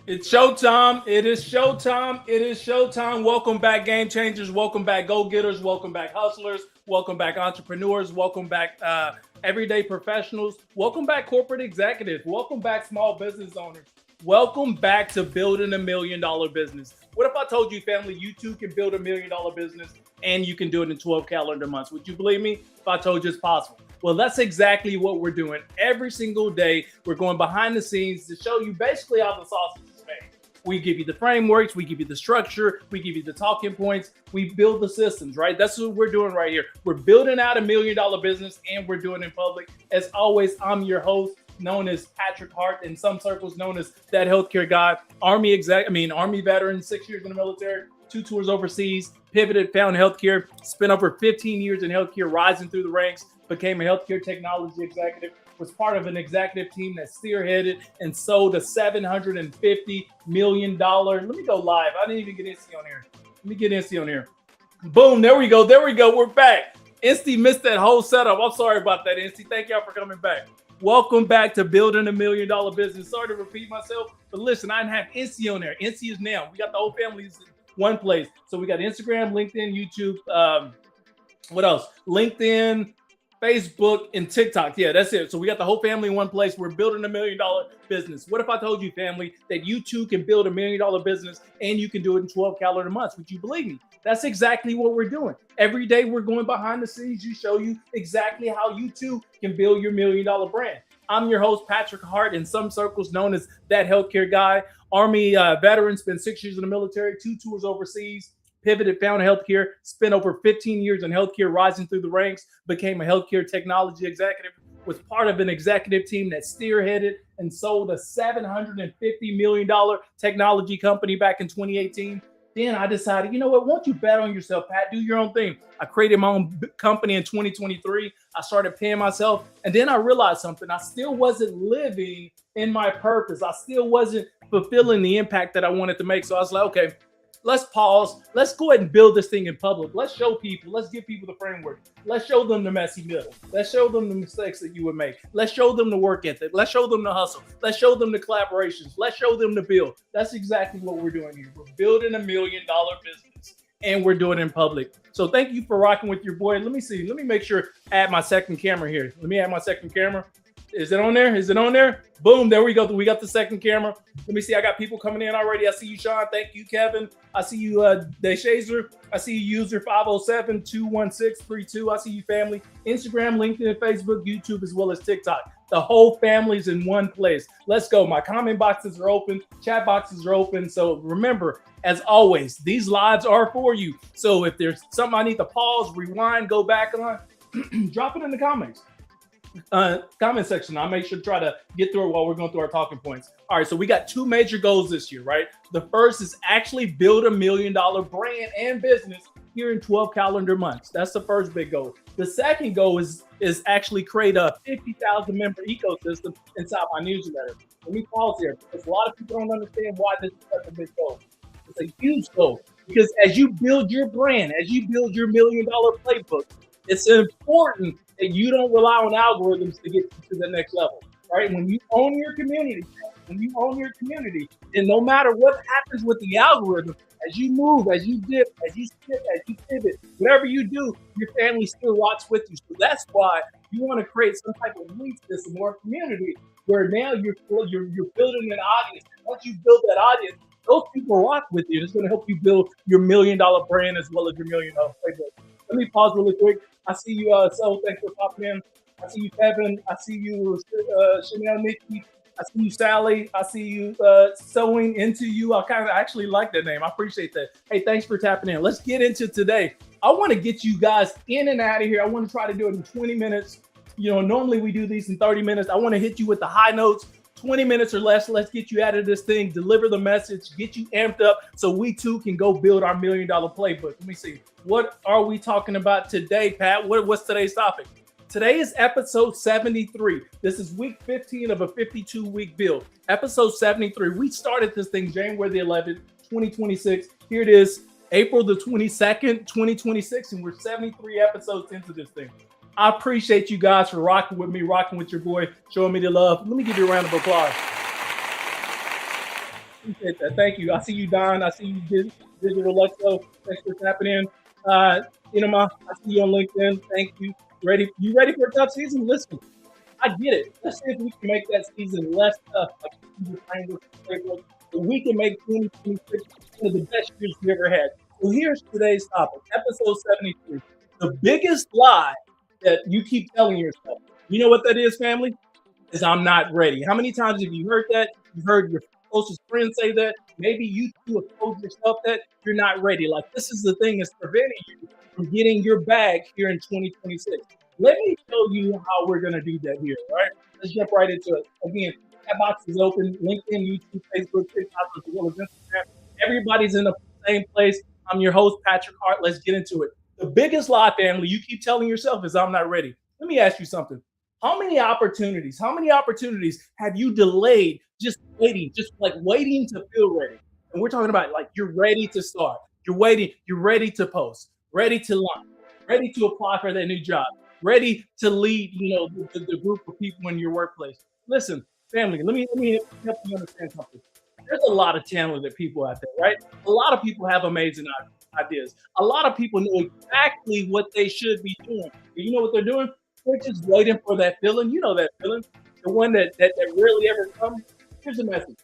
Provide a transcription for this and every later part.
It's showtime. It is showtime. It is showtime. Welcome back, game changers. Welcome back, go getters. Welcome back, hustlers. Welcome back, entrepreneurs. Welcome back, everyday professionals. Welcome back, corporate executives. Welcome back, small business owners. Welcome back to building $1 million business. What if I told you, family, you too can build $1 million business and you can do it in 12 calendar months? Would you believe me if I told you it's possible? Well, that's exactly what we're doing every single day. We're going behind the scenes to show you basically how the sausage is made. We give you the frameworks, we give you the structure, we give you the talking points, we build the systems, right? That's what we're doing right here. We're building out $1 million business and we're doing it in public. As always, I'm your host, known as Patrick Hart, in some circles known as that healthcare guy, Army veteran, 6 years in the military, 2 tours overseas, pivoted, found healthcare, spent over 15 years in healthcare, rising through the ranks, became a healthcare technology executive, was part of an executive team that spearheaded and sold a $750 million. Let me go live. I didn't even get Insty on here. Let me get Insty on here. Boom. There we go. There we go. We're back. Insty missed that whole setup. I'm sorry about that, Insty. Thank y'all for coming back. Welcome back to building $1 million business. Sorry to repeat myself, but listen, I didn't have Insty on there. Insty is now. We got the whole family in one place. So we got Instagram, LinkedIn, YouTube. What else? LinkedIn, Facebook, and TikTok. Yeah, that's it. So we got the whole family in one place. We're building $1 million business. What if I told you, family, that you too can build $1 million business and you can do it in 12 calendar months? Would you believe me? That's exactly what we're doing. Every day we're going behind the scenes to show you exactly how you too can build your $1 million brand. I'm your host, Patrick Hart, in some circles known as that healthcare guy. Army veteran, spent 6 years in the military, 2 tours overseas, pivoted, found healthcare, spent over 15 years in healthcare, rising through the ranks, became a healthcare technology executive, was part of an executive team that spearheaded and sold a $750 million technology company back in 2018. Then I decided, you know what, won't you bet on yourself, Pat? Do your own thing. I created my own company in 2023. I started paying myself. And then I realized something. I still wasn't living in my purpose. I still wasn't fulfilling the impact that I wanted to make. So I was like, okay, let's pause. Let's go ahead and build this thing in public. Let's show people. Let's give people the framework. Let's show them the messy middle. Let's show them the mistakes that you would make. Let's show them the work ethic. Let's show them the hustle. Let's show them the collaborations. Let's show them the build. That's exactly what we're doing here. We're building $1 million business and we're doing it in public. So thank you for rocking with your boy. Let me see. Let me make sure add my second camera here. Let me add my second camera. Is it on there? Is it on there? Boom. There we go. We got the second camera. Let me see. I got people coming in already. I see you, Sean. Thank you, Kevin. I see you, Deshazer. I see you, user 507-216-32. I see you, family. Instagram, LinkedIn, Facebook, YouTube, as well as TikTok. The whole family's in one place. Let's go. My comment boxes are open. Chat boxes are open. So remember, as always, these lives are for you. So if there's something I need to pause, rewind, go back on, drop it in the comments. Comment section. I'll make sure to try to get through it while we're going through our talking points. All right, so we got 2 major goals this year, right? The first is actually build $1 million brand and business here in 12 calendar months. That's the first big goal. The second goal is actually create a 50,000 member ecosystem inside my newsletter. Let me pause here because a lot of people don't understand why this is such a big goal. It's a huge goal because as you build your brand, as you build your $1 million playbook, it's important that you don't rely on algorithms to get you to the next level, right? When you own your community, then no matter what happens with the algorithm, as you move, as you dip, as you skip, as you pivot, whatever you do, your family still rocks with you. So that's why you want to create some type of lead system or community where now you're building an audience. And once you build that audience, those people rock with you. It's going to help you build your $1 million brand as well as your $1 million playbook. Let me pause really quick. I see you, so thanks for popping in. I see you, Kevin. I see you, Chanel, Nikki. I see you, Sally. I see you, sewing into you. I actually like that name. I appreciate that. Hey, thanks for tapping in. Let's get into today. I want to get you guys in and out of here. I want to try to do it in 20 minutes. You know, normally we do these in 30 minutes. I want to hit you with the high notes. 20 minutes or less. Let's get you out of this thing, deliver the message, get you amped up so we too can go build our $1 million playbook. Let me see. What are we talking about today, Pat? What's today's topic? Today is episode 73. This is week 15 of a 52-week build. Episode 73. We started this thing January the 11th, 2026. Here it is, April the 22nd, 2026, and we're 73 episodes into this thing. I appreciate you guys for rocking with me, rocking with your boy, showing me the love. Let me give you a round of applause. Appreciate that. Thank you. I see you, Don. I see you, Digital Luxo. Thanks for tapping in. Inema, I see you on LinkedIn. Thank you. Ready? You ready for a tough season? Listen, I get it. Let's see if we can make that season less tough, like the framework, so we can make 2026 one of the best years we ever had. So here's today's topic, episode 73. The biggest lie that you keep telling yourself. You know what that is, family? Is I'm not ready. How many times have you heard that? You heard your closest friend say that. Maybe you too have told yourself that you're not ready. Like this is the thing that's preventing you from getting your bag here in 2026. Let me show you how we're gonna do that here. All right, let's jump right into it. Again, that box is open. LinkedIn, YouTube, Facebook, TikTok, as well as Instagram. Everybody's in the same place. I'm your host, Patrick Hart. Let's get into it. The biggest lie, family, you keep telling yourself is I'm not ready. Let me ask you something. How many opportunities have you delayed just waiting, just like waiting to feel ready? And we're talking about like you're ready to start, you're waiting, you're ready to post, ready to launch, ready to apply for that new job, ready to lead, the group of people in your workplace. Listen, family, let me help you understand something. There's a lot of talented people out there, right? A lot of people have amazing ideas. A lot of people know exactly what they should be doing. You know what they're doing? They're just waiting for that feeling. You know that feeling, the one that rarely ever comes. Here's the message.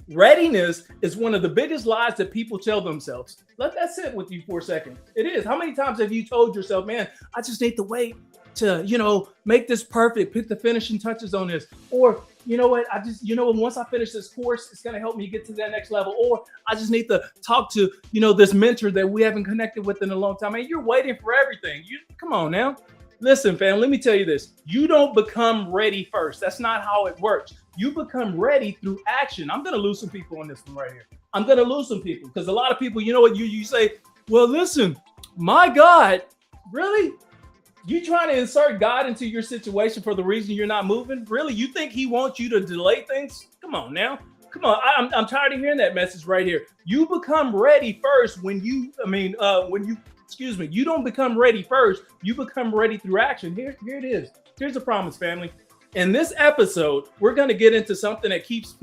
Readiness is one of the biggest lies that people tell themselves. Let that sit with you for a second. It is. How many times have you told yourself, man, I just need to wait to, make this perfect, put the finishing touches on this. Or, you know what, once I finish this course, it's going to help me get to that next level. Or I just need to talk to, this mentor that we haven't connected with in a long time. Man, you're waiting for everything. Come on now. Listen, fam, let me tell you this. You don't become ready first. That's not how it works. You become ready through action. I'm going to lose some people on this one right here. I'm going to lose some people because a lot of people, you know what, you say, well, listen, my God, really? You trying to insert God into your situation for the reason you're not moving? Really? You think he wants you to delay things? Come on now. Come on. I'm tired of hearing that message right here. You become ready first you don't become ready first. You become ready through action. Here it is. Here's the promise, family. In this episode, we're going to get into something that keeps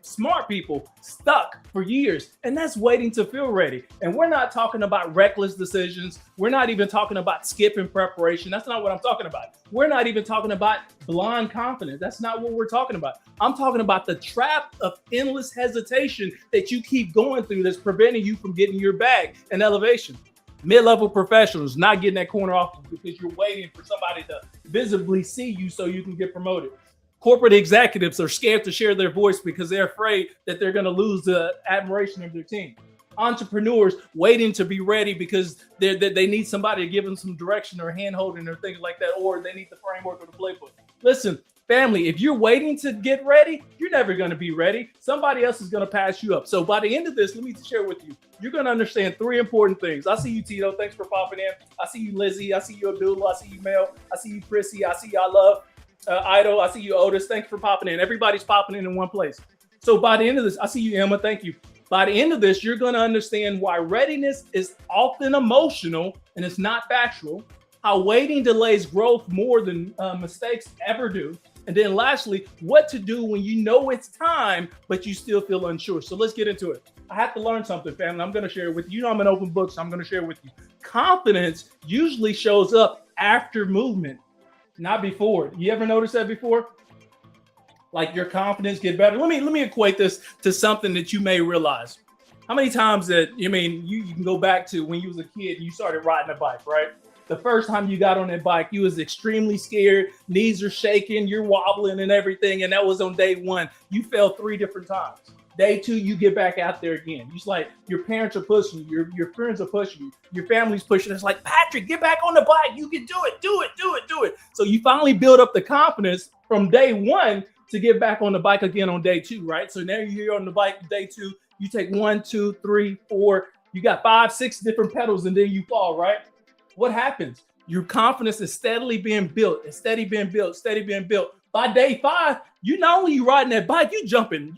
smart people stuck for years, and that's waiting to feel ready. And we're not talking about reckless decisions. We're not even talking about skipping preparation. That's not what I'm talking about. We're not even talking about blind confidence. That's not what we're talking about. I'm talking about the trap of endless hesitation that you keep going through that's preventing you from getting your bag and elevation. Mid-level professionals not getting that corner off because you're waiting for somebody to visibly see you so you can get promoted. Corporate executives are scared to share their voice because they're afraid that they're going to lose the admiration of their team. Entrepreneurs waiting to be ready because they need somebody to give them some direction or hand holding or things like that, or they need the framework or the playbook. Listen, family, if you're waiting to get ready, you're never going to be ready. Somebody else is going to pass you up. So by the end of this, let me share with you, you're going to understand three important things. I see you, Tito. Thanks for popping in. I see you, Lizzie. I see you, Abdullah. I see you, Mel. I see you, Chrissy. I see you, I love Ido. I see you, Otis. Thanks for popping in. Everybody's popping in one place. So by the end of this, I see you, Emma. Thank you. By the end of this, you're going to understand why readiness is often emotional and it's not factual, how waiting delays growth more than mistakes ever do. And then lastly, what to do when you know it's time, but you still feel unsure. So let's get into it. I have to learn something, family. I'm going to share it with you. You know I'm an open book, so I'm going to share it with you. Confidence usually shows up after movement, not before. You ever notice that before? Like your confidence get better. Let me equate this to something that you may realize. How many times that, you can go back to when you was a kid and you started riding a bike, right? The first time you got on that bike, you was extremely scared. Knees are shaking, you're wobbling and everything. And that was on day one. You fell 3 different times. Day 2, you get back out there again. It's like your parents are pushing you, your friends are pushing you, your family's pushing. It's like, Patrick, get back on the bike. You can do it. So you finally build up the confidence from day 1 to get back on the bike again on day 2, right? So now you're on the bike day 2. You take 1, 2, 3, 4. You got 5, 6 different pedals, and then you fall, right? What happens? Your confidence is steadily being built. Steady being built. By day 5, you not only riding that bike, you jumping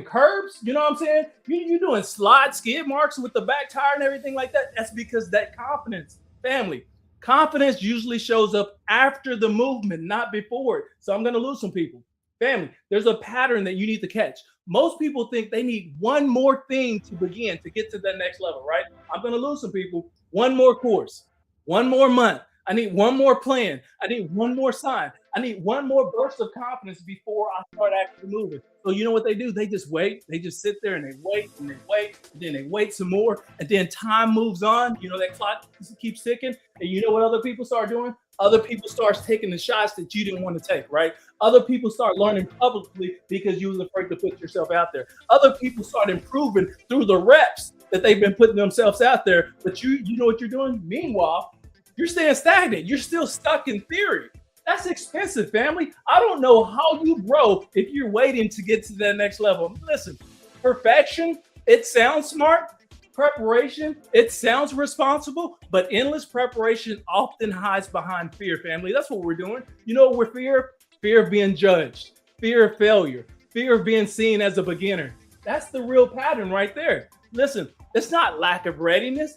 curbs. You know what I'm saying? You doing slide skid marks with the back tire and everything like that. That's because that confidence, family. Confidence usually shows up after the movement, not before it. So I'm going to lose some people. Family, there's a pattern that you need to catch. Most people think they need one more thing to begin to get to that next level, right? I'm going to lose some people. One more course, one more month. I need one more plan. I need one more sign. I need one more burst of confidence before I start actually moving. So you know what they do? They just wait. They just sit there and they wait and they wait. And then they wait some more. And then time moves on. You know, that clock keeps ticking. And you know what other people start doing? Other people start taking the shots that you didn't want to take, right? Other people start learning publicly because you was afraid to put yourself out there. Other people start improving through the reps that they've been putting themselves out there. But you know what you're doing? Meanwhile, you're staying stagnant. You're still stuck in theory. That's expensive, family. I don't know how you grow if you're waiting to get to that next level. Listen, perfection, it sounds smart. Preparation, it sounds responsible, but endless preparation often hides behind fear, family. That's what we're doing. You know what we're fear? Fear of being judged, fear of failure, fear of being seen as a beginner. That's the real pattern right there. Listen, it's not lack of readiness.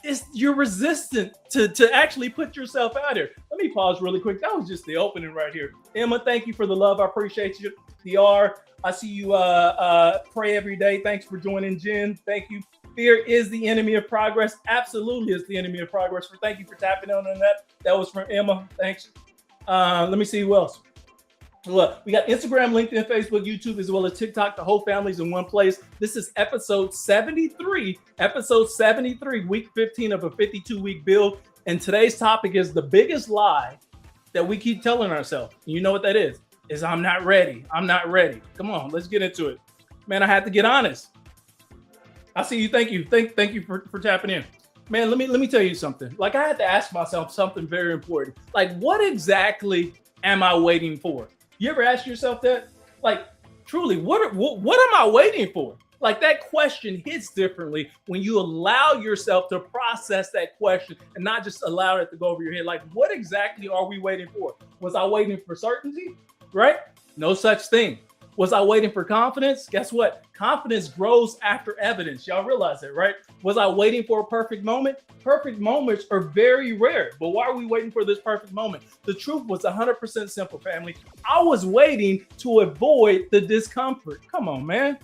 It's you're resistant to actually put yourself out there. Let me pause really quick. That was just the opening right here. Emma, thank you for the love. I appreciate you. DR, I see you pray every day. Thanks for joining, Jen. Thank you. Fear is the enemy of progress. Absolutely is the enemy of progress. Thank you for tapping on that. That was from Emma. Thanks. Let me see who else. Look, we got Instagram, LinkedIn, Facebook, YouTube, as well as TikTok. The whole family's in one place. This is episode 73, week 15 of a 52-week build. And today's topic is the biggest lie that we keep telling ourselves. You know what that is I'm not ready. I'm not ready. Come on, let's get into it. Man, I had to get honest. I see you. Thank you. Thank you for tapping in. Man, let me tell you something. Like, I had to ask myself something very important. Like, what exactly am I waiting for? You ever ask yourself that? Like, truly, what am I waiting for? Like, that question hits differently when you allow yourself to process that question and not just allow it to go over your head. Like, what exactly are we waiting for? Was I waiting for certainty? Right? No such thing. Was I waiting for confidence? Guess what? Confidence grows after evidence. Y'all realize that, right? Was I waiting for a perfect moment? Perfect moments are very rare. But why are we waiting for this perfect moment? The truth was 100% simple, family. I was waiting to avoid the discomfort. Come on, man.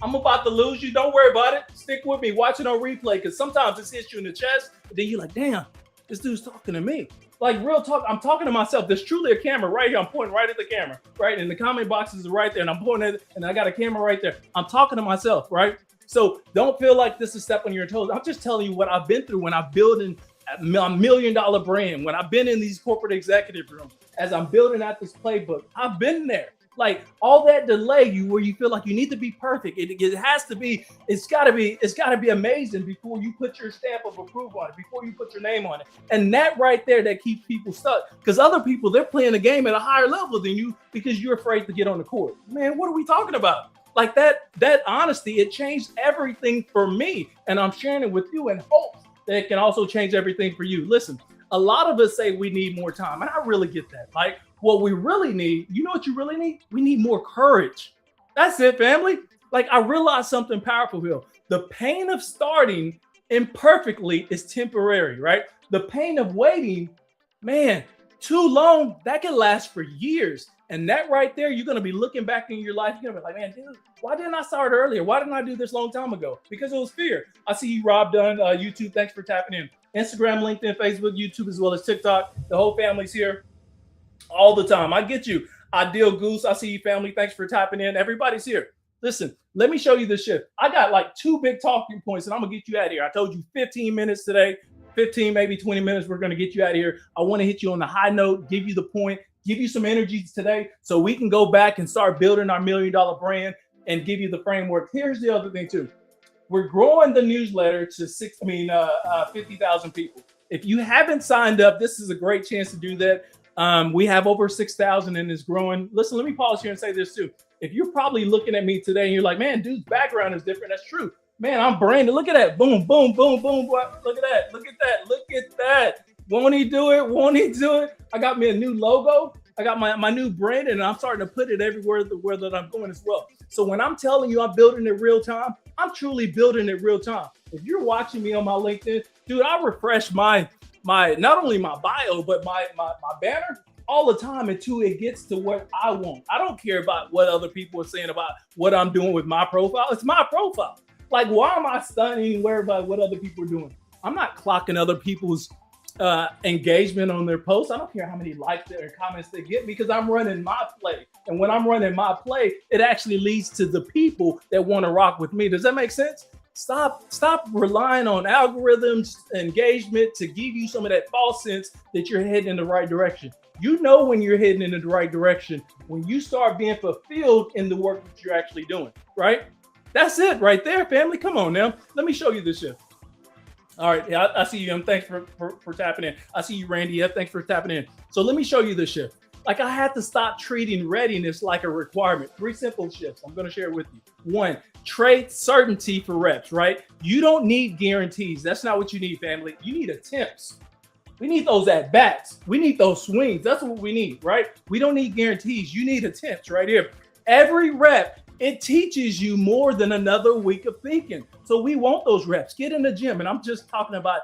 I'm about to lose you. Don't worry about it. Stick with me. Watch it on replay, because sometimes it hits you in the chest. And then you're like, damn, this dude's talking to me. Like, real talk, I'm talking to myself. There's truly a camera right here. I'm pointing right at the camera, right? And the comment boxes are right there. And I'm pointing at it, and I got a camera right there. I'm talking to myself, right? So don't feel like this is step on your toes. I'm just telling you what I've been through when I'm building a $1 million brand, when I've been in these corporate executive rooms, as I'm building out this playbook. I've been there. Like, all that delay where you feel like you need to be perfect. It has to be, it's gotta be amazing before you put your stamp of approval on it, before you put your name on it. And that right there, that keeps people stuck. Because other people, they're playing the game at a higher level than you because you're afraid to get on the court. Man, what are we talking about? Like, that honesty, it changed everything for me. And I'm sharing it with you in hopes that it can also change everything for you. Listen, a lot of us say we need more time. And I really get that. Like, what we really need, you know what you really need? We need more courage. That's it, family. Like, I realized something powerful here. The pain of starting imperfectly is temporary, right? The pain of waiting, man, too long, that can last for years. And that right there, you're going to be looking back in your life. You're going to be like, man, dude, why didn't I start earlier? Why didn't I do this a long time ago? Because it was fear. I see you, Rob Dunn, YouTube. Thanks for tapping in. Instagram, LinkedIn, Facebook, YouTube, as well as TikTok. The whole family's here all the time. I get you. Ideal Goose, I see you, family. Thanks for tapping in. Everybody's here. Listen, let me show you this shift. I got like 2 big talking points, and I'm going to get you out of here. I told you 15 minutes today, 15, maybe 20 minutes. We're going to get you out of here. I want to hit you on the high note, give you the point, give you some energy today so we can go back and start building our $1 million brand and give you the framework. Here's the other thing, too. We're growing the newsletter to 50,000 people. If you haven't signed up, this is a great chance to do that. We have over 6,000 and it's growing. Listen, let me pause here and say this too. If you're probably looking at me today and you're like, man, dude's background is different. That's true. Man, I'm branded. Look at that. Boom, boom, boom, boom. Look at that. Look at that. Look at that. Won't he do it? Won't he do it? I got me a new logo. I got my new brand, and I'm starting to put it everywhere that I'm going as well. So when I'm telling you I'm building it real time, I'm truly building it real time. If you're watching me on my LinkedIn, dude, I refresh my not only my bio, but my banner. all the time until it gets to what I want. I don't care about what other people are saying about what I'm doing with my profile. It's my profile. Like, why am I studying worried about what other people are doing? I'm not clocking other people's engagement on their posts. I don't care how many likes or comments they get because I'm running my play. And when I'm running my play, it actually leads to the people that want to rock with me. Does that make sense? Stop relying on algorithms, engagement to give you some of that false sense that you're heading in the right direction. You know when you're heading in the right direction when you start being fulfilled in the work that you're actually doing, right? That's it right there, family. Come on now. Let me show you this shit. All right, yeah, I see you. Thanks for tapping in. I see you, Randy. Yeah, thanks for tapping in. So let me show you this shift. Like, I had to stop treating readiness like a requirement. 3 simple shifts. I'm going to share it with you. 1, trade certainty for reps, right? You don't need guarantees. That's not what you need, family. You need attempts. We need those at bats. We need those swings. That's what we need, right? We don't need guarantees. You need attempts right here. Every rep, it teaches you more than another week of thinking. So we want those reps. Get in the gym. And I'm just talking about,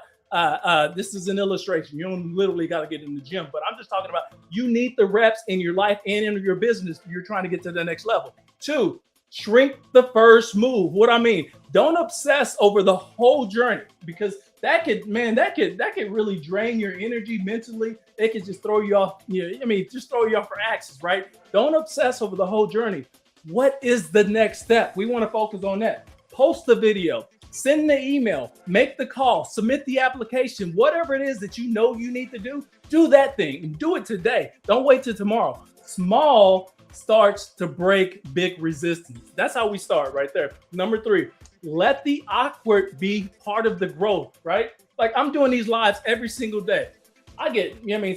this is an illustration. You don't literally got to get in the gym, but I'm just talking about you need the reps in your life and in your business. You're trying to get to the next level. 2, shrink the first move. What I mean, don't obsess over the whole journey because that could really drain your energy mentally. It could just throw you off. Just throw you off for axis, right? Don't obsess over the whole journey. What is the next step? We want to focus on that. Post the video, send the email, make the call, submit the application, whatever it is that you know you need to do that thing and do it today. Don't wait till tomorrow. Small starts to break big resistance. That's how we start right there. Number 3, let the awkward be part of the growth, right? Like, I'm doing these lives every single day.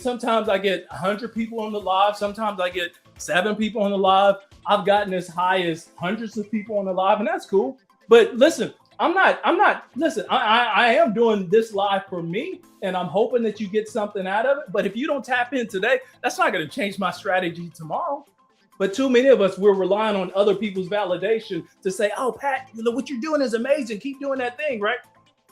Sometimes I get 100 people on the live. Sometimes I get 7 people on the live. I've gotten as high as hundreds of people on the live, and that's cool. But listen, I am doing this live for me, and I'm hoping that you get something out of it. But if you don't tap in today, that's not going to change my strategy tomorrow. But too many of us, we're relying on other people's validation to say, oh, Pat, what you're doing is amazing. Keep doing that thing, right?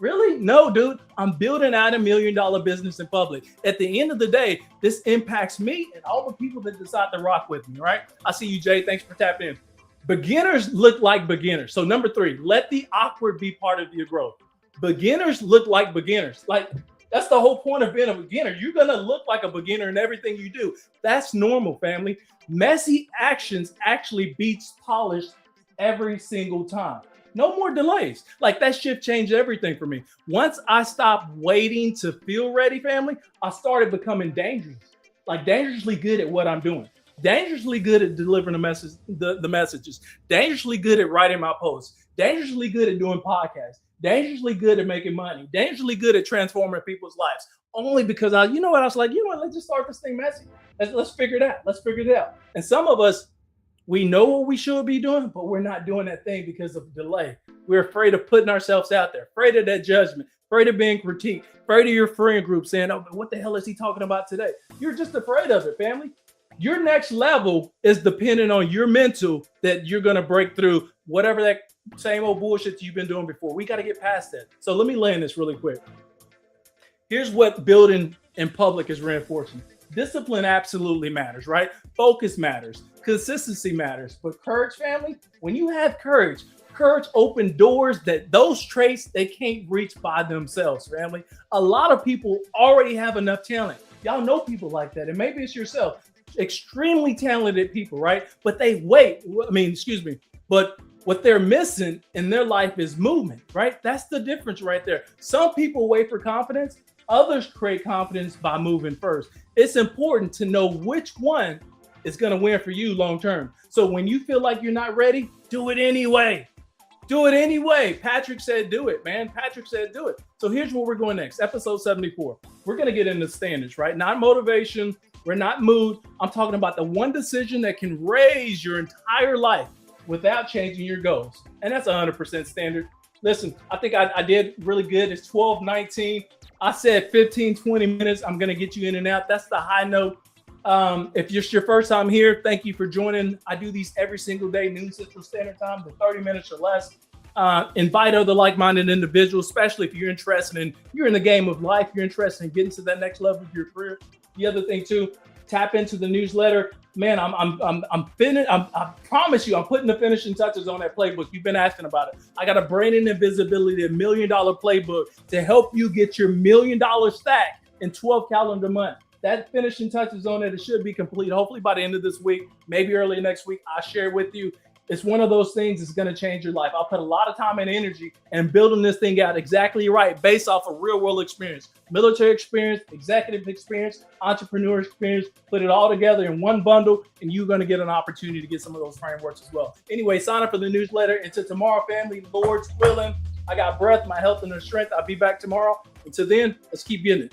Really? No, dude, I'm building out $1 million business in public. At the end of the day, this impacts me and all the people that decide to rock with me, right? I see you, Jay. Thanks for tapping in. Beginners look like beginners. So number 3, let the awkward be part of your growth. Beginners look like beginners. Like, that's the whole point of being a beginner. You're going to look like a beginner in everything you do. That's normal, family. Messy actions actually beats polished every single time. No more delays. Like, that shift changed everything for me. Once I stopped waiting to feel ready, family, I started becoming dangerously good at what I'm doing. Dangerously good at delivering the messages. Dangerously good at writing my posts. Dangerously good at doing podcasts. Dangerously good at making money. Dangerously good at transforming people's lives. Only because I was like, let's just start this thing messy. Let's figure it out. Let's figure it out. And some of us, we know what we should be doing, but we're not doing that thing because of delay. We're afraid of putting ourselves out there, afraid of that judgment, afraid of being critiqued, afraid of your friend group saying, oh, what the hell is he talking about today? You're just afraid of it, family. Your next level is dependent on your mental that you're going to break through whatever that same old bullshit you've been doing before. We got to get past that. So let me land this really quick. Here's what building in public is reinforcing. Discipline absolutely matters, right? Focus matters. Consistency matters. But courage, family, when you have courage opens doors that those traits they can't reach by themselves, family. A lot of people already have enough talent. Y'all know people like that. And maybe it's yourself. Extremely talented people, right? But they wait. But what they're missing in their life is movement, right? That's the difference right there. Some people wait for confidence. Others create confidence by moving first. It's important to know which one is going to win for you long term. So when you feel like you're not ready, do it anyway. Do it anyway. Patrick said do it, man. Patrick said do it. So here's where we're going next. Episode 74. We're going to get into standards, right? Not motivation. We're not mood. I'm talking about the one decision that can raise your entire life without changing your goals. And that's 100% standard. Listen, I think I did really good. It's 12:19. I said 15, 20 minutes. I'm going to get you in and out. That's the high note. If it's your first time here, thank you for joining. I do these every single day, noon Central Standard Time, to 30 minutes or less. Invite other like-minded individuals, especially if you're interested you're in the game of life, you're interested in getting to that next level of your career. The other thing too, tap into the newsletter. Man, I promise you, I'm putting the finishing touches on that playbook. You've been asking about it. I got a branding and visibility, $1 million playbook to help you get your $1 million stack in 12 calendar months. That finishing touches on it. It should be complete. Hopefully by the end of this week, maybe early next week, I'll share it with you. It's one of those things that's going to change your life. I'll put a lot of time and energy in building this thing out exactly right, based off of real world experience, military experience, executive experience, entrepreneur experience. Put it all together in one bundle, and you're going to get an opportunity to get some of those frameworks as well. Anyway, sign up for the newsletter. Until tomorrow, family, Lord's willing, I got breath, my health, and the strength. I'll be back tomorrow. Until then, let's keep getting it.